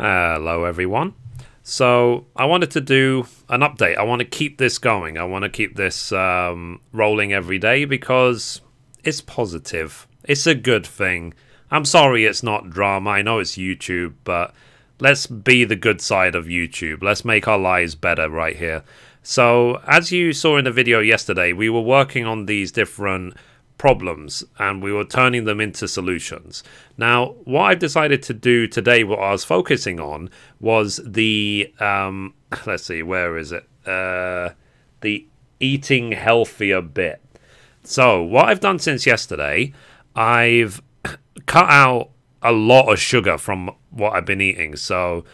Hello everyone. So I wanted to do an update. I want to keep this going. I want to keep this rolling every day because it's positive. It's a good thing. I'm sorry it's not drama. I know it's YouTube, but let's be the good side of YouTube. Let's make our lives better right here. So as you saw in the video yesterday, we were working on these different problems and we were turning them into solutions. Now, what I've decided to do today, what I was focusing on, was the let's see, where is it? The eating healthier bit. So what I've done since yesterday, I've cut out a lot of sugar from what I've been eating. So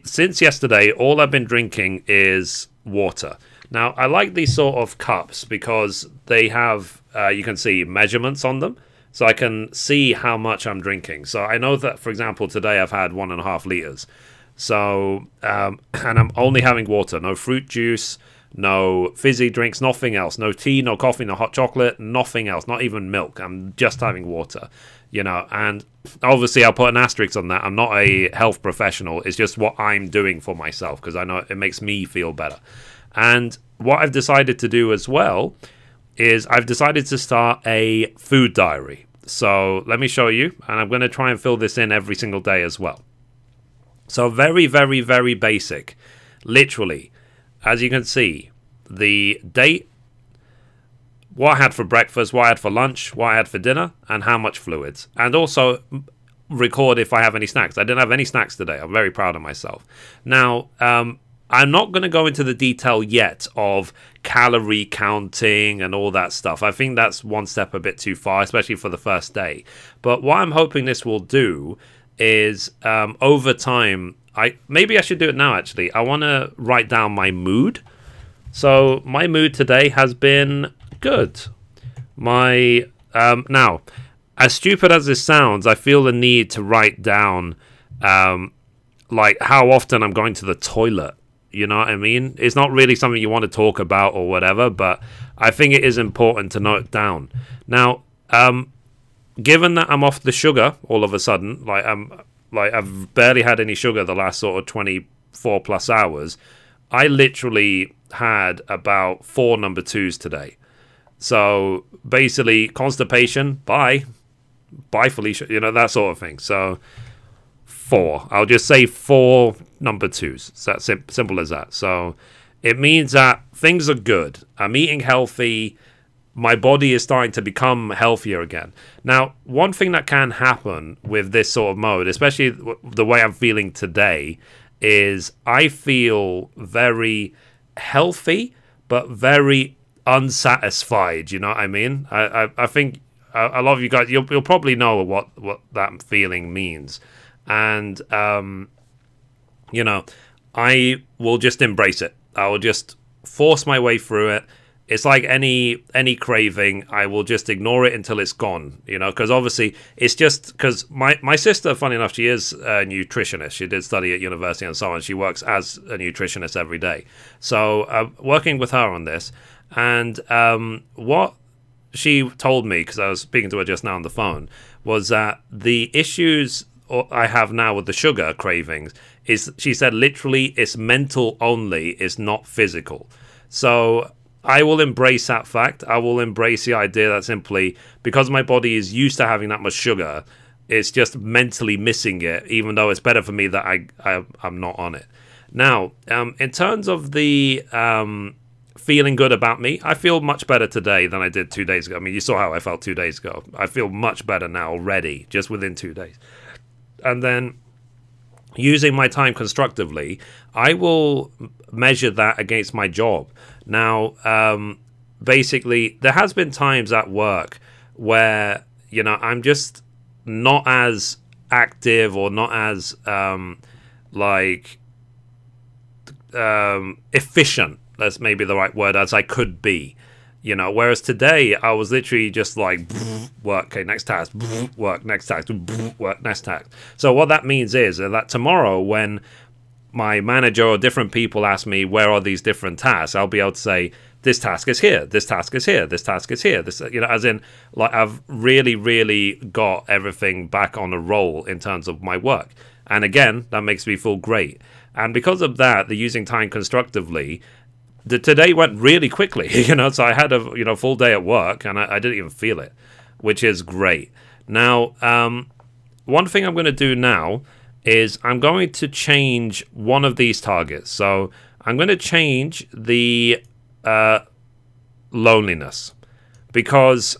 since yesterday, all I've been drinking is water. Now, I like these sort of cups because they have, you can see measurements on them. So I can see how much I'm drinking. So I know that, for example, today I've had 1.5 liters. So, and I'm only having water, no fruit juice, no fizzy drinks, nothing else. No tea, no coffee, no hot chocolate, nothing else, not even milk. I'm just having water, you know, and obviously I'll put an asterisk on that. I'm not a health professional. It's just what I'm doing for myself because I know it makes me feel better. And what I've decided to do as well is I've decided to start a food diary. So let me show you, and I'm going to try and fill this in every single day as well. So very, very, very basic. Literally, as you can see, the date, what I had for breakfast, what I had for lunch, what I had for dinner, and how much fluids. And also record if I have any snacks. I didn't have any snacks today. I'm very proud of myself. Now, I'm not going to go into the detail yet of calorie counting and all that stuff. I think that's one step a bit too far, especially for the first day. But what I'm hoping this will do is over time, maybe I should do it now actually. I want to write down my mood. So my mood today has been good. Now, as stupid as this sounds, I feel the need to write down like how often I'm going to the toilet. You know what I mean? It's not really something you want to talk about or whatever, but I think it is important to note down. Now, given that I'm off the sugar all of a sudden, I've barely had any sugar the last sort of 24 plus hours, I literally had about 4 number 2s today. So basically, constipation, bye Felicia, you know, that sort of thing. So 4. I'll just say 4 number 2s. It's that simple as that. So it means that things are good. I'm eating healthy. My body is starting to become healthier again. Now, one thing that can happen with this sort of mode, especially the way I'm feeling today, is I feel very healthy, but very unsatisfied. You know what I mean? I think a lot of you guys, you'll probably know what that feeling means. And, you know, I will just embrace it. I will just force my way through it. It's like any craving. I will just ignore it until it's gone, you know, because obviously it's just because my sister, funny enough, she is a nutritionist. She did study at university and so on. She works as a nutritionist every day. So working with her on this, and what she told me, because I was speaking to her just now on the phone, was that the issues I have now with the sugar cravings is, she said, literally it's mental only, it's not physical. So I will embrace that fact. I will embrace the idea that simply because my body is used to having that much sugar, it's just mentally missing it, even though it's better for me that I'm not on it. Now, in terms of the feeling good about me, I feel much better today than I did 2 days ago. I mean, you saw how I felt 2 days ago. I feel much better now already, just within 2 days. And then using my time constructively, I will measure that against my job. Now, basically, there has been times at work where, you know, I'm just not as active or not as, efficient, that's maybe the right word, as I could be. You know, whereas today I was literally just like work, okay, next task, work, next task, work, next task. So what that means is that tomorrow when my manager or different people ask me where are these different tasks, I'll be able to say this task is here, this task is here, this task is here, this, you know, as in, like, I've really got everything back on a roll in terms of my work. And again, that makes me feel great. And because of that, the using time constructively, today went really quickly, you know, so I had a, you know, full day at work, and I didn't even feel it, which is great. Now, one thing I'm going to do now is I'm going to change one of these targets. So I'm going to change the loneliness, because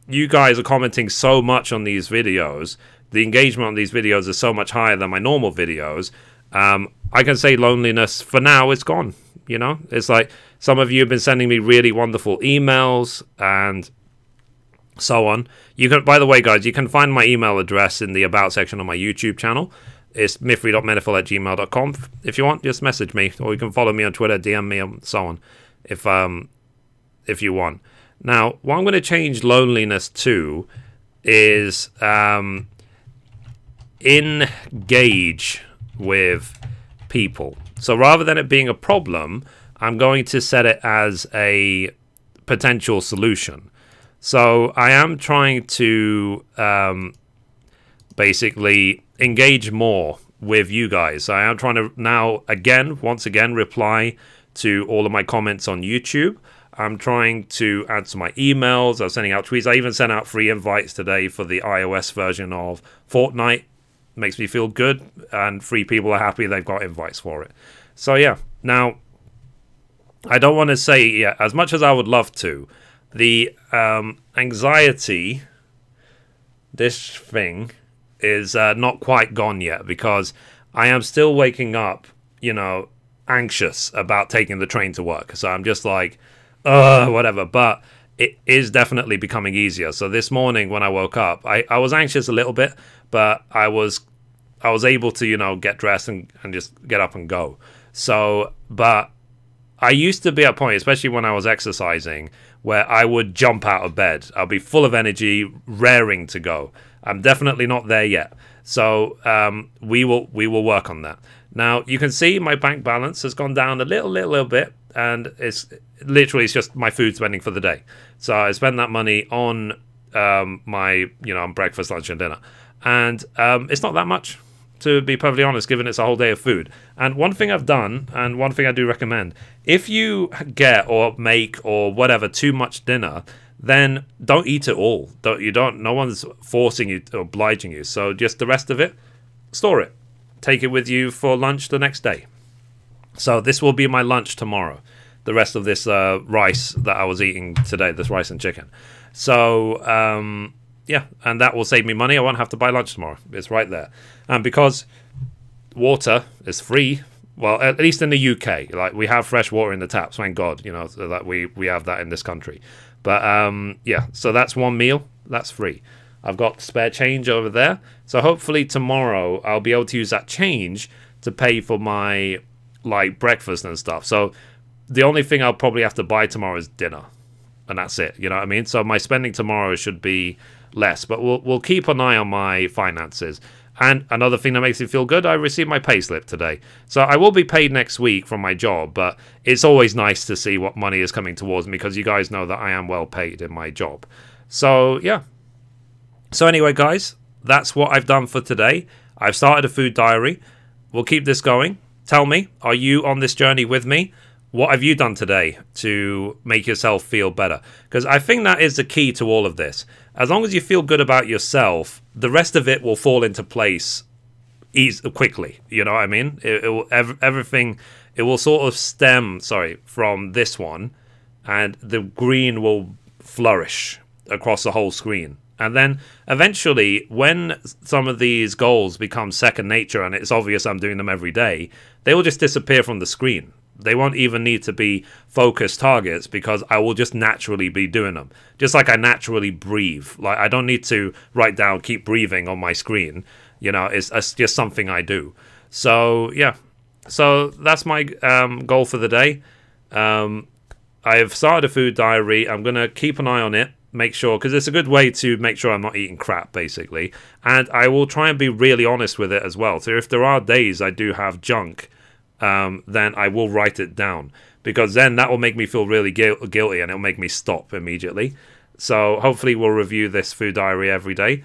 you guys are commenting so much on these videos, the engagement on these videos is so much higher than my normal videos. I can say loneliness for now is gone. You know, it's like some of you have been sending me really wonderful emails and so on. You can, by the way, guys, you can find my email address in the About section on my YouTube channel. It's mithrie.meniful@gmail.com. If you want, just message me, or you can follow me on Twitter, DM me, and so on, if you want. Now, what I'm going to change loneliness to is engage with people. So rather than it being a problem, I'm going to set it as a potential solution. So I am trying to basically engage more with you guys. I am trying to now, once again, reply to all of my comments on YouTube. I'm trying to answer my emails. I'm sending out tweets. I even sent out free invites today for the iOS version of Fortnite. Makes me feel good, and 3 people are happy they've got invites for it. So yeah, now I don't want to say as much as I would love to. The anxiety, this thing, is not quite gone yet, because I am still waking up, you know, anxious about taking the train to work. So I'm just like, whatever. But it is definitely becoming easier. So this morning when I woke up, I was anxious a little bit, but I was able to, you know, get dressed and just get up and go. So, but I used to be at a point, especially when I was exercising, where I would jump out of bed. I'll be full of energy, raring to go. I'm definitely not there yet. So we will work on that. Now, you can see my bank balance has gone down a little bit, and it's just my food spending for the day. So I spend that money on my, you know, on breakfast, lunch, and dinner. And it's not that much, to be perfectly honest, given it's a whole day of food. And one thing I've done, and one thing I do recommend, if you get or make or whatever too much dinner, then don't eat it all. No one's forcing you or obliging you. So just the rest of it, store it. Take it with you for lunch the next day. So this will be my lunch tomorrow. The rest of this rice that I was eating today, this rice and chicken. So yeah, and that will save me money. I won't have to buy lunch tomorrow. It's right there. And because water is free, well, at least in the UK, like, we have fresh water in the taps, thank God, you know, so that we have that in this country. But yeah, so that's one meal, that's free. I've got spare change over there, so hopefully tomorrow I'll be able to use that change to pay for my, like, breakfast and stuff. So the only thing I'll probably have to buy tomorrow is dinner, and that's it, you know what I mean? So my spending tomorrow should be less, but we'll keep an eye on my finances. And another thing that makes me feel good, I received my pay slip today. So I will be paid next week from my job, but it's always nice to see what money is coming towards me, because you guys know that I am well paid in my job. So yeah. So anyway, guys, that's what I've done for today. I've started a food diary. We'll keep this going. Tell me, are you on this journey with me? What have you done today to make yourself feel better? Because I think that is the key to all of this. As long as you feel good about yourself, the rest of it will fall into place quickly. You know what I mean? Everything, it will sort of stem, from this one, and the green will flourish across the whole screen. And then eventually, when some of these goals become second nature and it's obvious I'm doing them every day, they will just disappear from the screen. They won't even need to be focused targets, because I will just naturally be doing them. Just like I naturally breathe. Like, I don't need to write down, keep breathing on my screen. You know, it's just something I do. So, yeah. So, that's my goal for the day. I have started a food diary. I'm going to keep an eye on it. Make sure, because it's a good way to make sure I'm not eating crap, basically. And I will try and be really honest with it as well. So, if there are days I do have junk, then I will write it down, because then that will make me feel really guilty, and it'll make me stop immediately. So hopefully we'll review this food diary every day.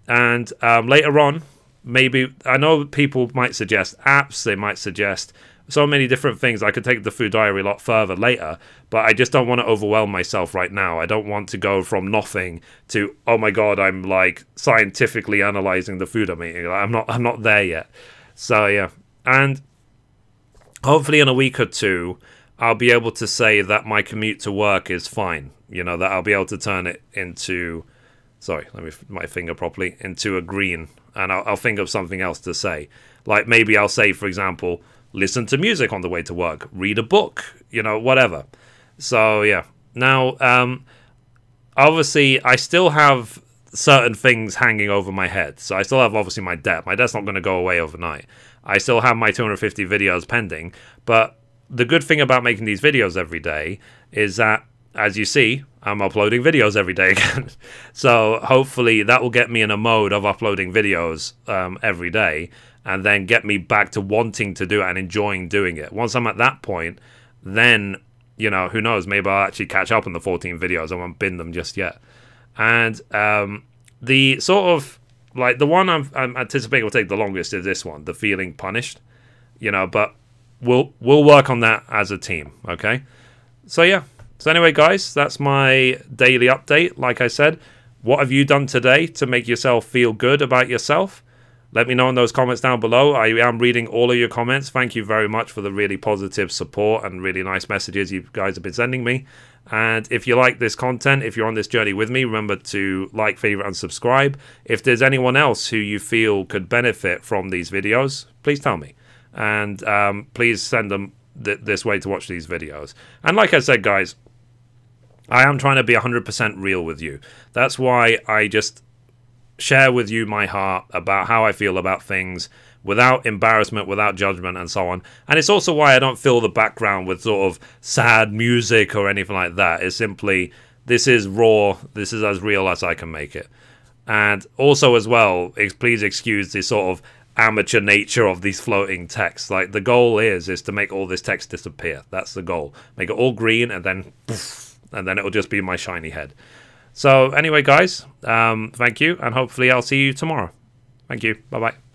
And later on, maybe, I know people might suggest apps, they might suggest so many different things. I could take the food diary a lot further later, but I just don't want to overwhelm myself right now. I don't want to go from nothing to, oh my god, I'm like scientifically analyzing the food I'm eating. I'm not there yet. So yeah, and hopefully in a week or two, I'll be able to say that my commute to work is fine. You know, that I'll be able to turn it into, sorry, let me my finger properly, into a green, and I'll think of something else to say. Like maybe I'll say, for example, listen to music on the way to work, read a book, you know, whatever. So yeah, now obviously I still have certain things hanging over my head. So I still have obviously my debt. My debt's not going to go away overnight. I still have my 250 videos pending, but the good thing about making these videos every day is that, as you see, I'm uploading videos every day again. So hopefully that will get me in a mode of uploading videos every day, and then get me back to wanting to do it and enjoying doing it. Once I'm at that point, then, you know, who knows, maybe I'll actually catch up on the 14 videos. I won't bin them just yet. And the sort of, like, the one I'm anticipating will take the longest is this one, the feeling punished. You know, but we'll work on that as a team, okay? So yeah. So anyway, guys, that's my daily update. Like I said, what have you done today to make yourself feel good about yourself? Let me know in those comments down below. I am reading all of your comments. Thank you very much for the really positive support and really nice messages you guys have been sending me. And if you like this content, if you're on this journey with me, remember to like, favorite, and subscribe. If there's anyone else who you feel could benefit from these videos, please tell me. And please send them this way to watch these videos. And like I said, guys, I am trying to be 100% real with you. That's why I just share with you my heart about how I feel about things without embarrassment, without judgment, and so on. And it's also why I don't fill the background with sort of sad music or anything like that. It's simply, this is raw, this is as real as I can make it. And also as well, please excuse the sort of amateur nature of these floating texts. Like, the goal is to make all this text disappear. That's the goal. Make it all green, and then poof, and then it'll just be my shiny head. So anyway, guys, thank you, and hopefully I'll see you tomorrow. Thank you. Bye-bye.